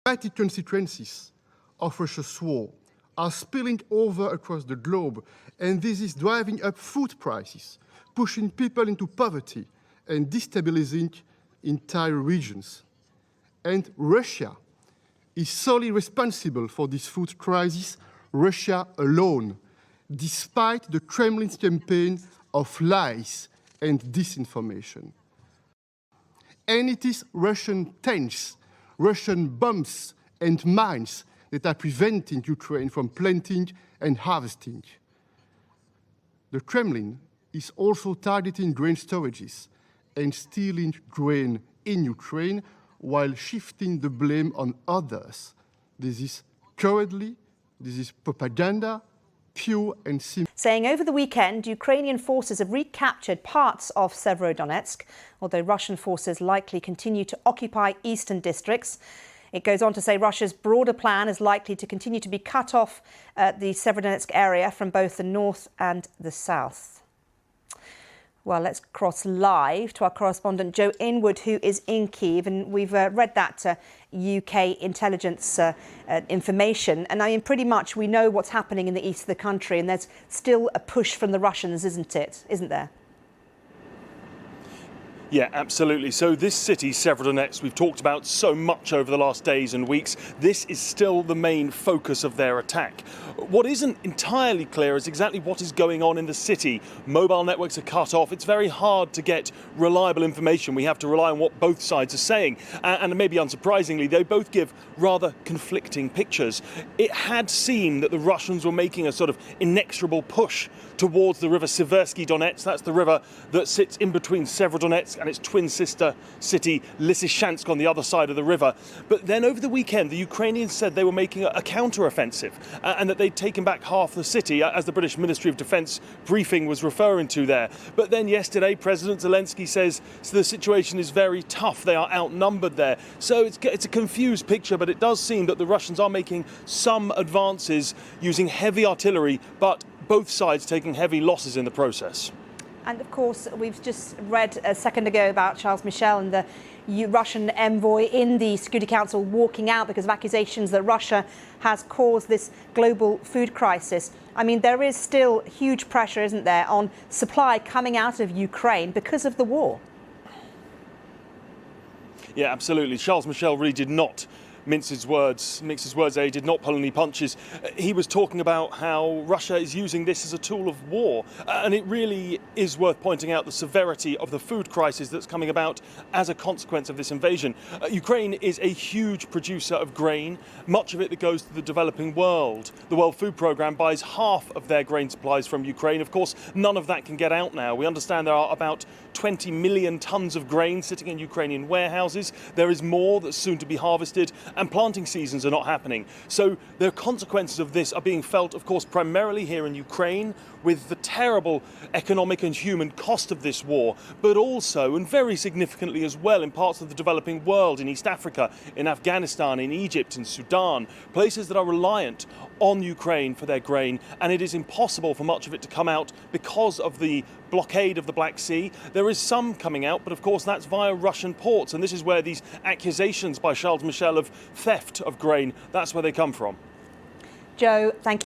dramatic consequences of Russia's war are spilling over across the globe, and this is driving up food prices, pushing people into poverty and destabilizing entire regions. And Russia is solely responsible for this food crisis, Russia alone, despite the Kremlin's campaign of lies and disinformation. And it is Russian tanks, Russian bombs and mines that are preventing Ukraine from planting and harvesting. The Kremlin is also targeting grain storages and stealing grain in Ukraine while shifting the blame on others. This is cowardly, this is propaganda, pure and simple. Saying over the weekend, Ukrainian forces have recaptured parts of Severodonetsk, although Russian forces likely continue to occupy eastern districts. It goes on to say Russia's broader plan is likely to continue to be cut off the Severodonetsk area from both the north and the south. Well, let's cross live to our correspondent Joe Inwood, who is in Kyiv, and we've read that UK intelligence information. And I mean, pretty much we know what's happening in the east of the country, and there's still a push from the Russians, isn't there? Yeah, absolutely. So this city, Severodonetsk, we've talked about so much over the last days and weeks. This is still the main focus of their attack. What isn't entirely clear is exactly what is going on in the city. Mobile networks are cut off. It's very hard to get reliable information. We have to rely on what both sides are saying. And maybe unsurprisingly, they both give rather conflicting pictures. It had seemed that the Russians were making a sort of inexorable push towards the river Seversky Donets. That's the river that sits in between Severodonetsk and its twin sister city Lysychansk on the other side of the river. But then over the weekend, the Ukrainians said they were making a counter-offensive and that they'd taken back half the city, as the British Ministry of Defence briefing was referring to there. But then yesterday, President Zelensky says the situation is very tough. They are outnumbered there. So it's a confused picture, but it does seem that the Russians are making some advances using heavy artillery, but both sides taking heavy losses in the process. And of course, we've just read a second ago about Charles Michel and the Russian envoy in the Security Council walking out because of accusations that Russia has caused this global food crisis. I mean, there is still huge pressure, isn't there, on supply coming out of Ukraine because of the war. Yeah, absolutely. Charles Michel really did not mince his words, he did not pull any punches. He was talking about how Russia is using this as a tool of war. And it really is worth pointing out the severity of the food crisis that's coming about as a consequence of this invasion. Ukraine is a huge producer of grain, much of it that goes to the developing world. The World Food Programme buys half of their grain supplies from Ukraine. Of course, none of that can get out now. We understand there are about 20 million tons of grain sitting in Ukrainian warehouses. There is more that's soon to be harvested, and planting seasons are not happening. So the consequences of this are being felt, of course, primarily here in Ukraine, with the terrible economic and human cost of this war, but also, and very significantly as well, in parts of the developing world, in East Africa, in Afghanistan, in Egypt, in Sudan, places that are reliant on Ukraine for their grain, and it is impossible for much of it to come out because of the blockade of the Black Sea. There is some coming out, but of course that's via Russian ports, and this is where these accusations by Charles Michel of theft of grain, that's where they come from. Joe, thank you.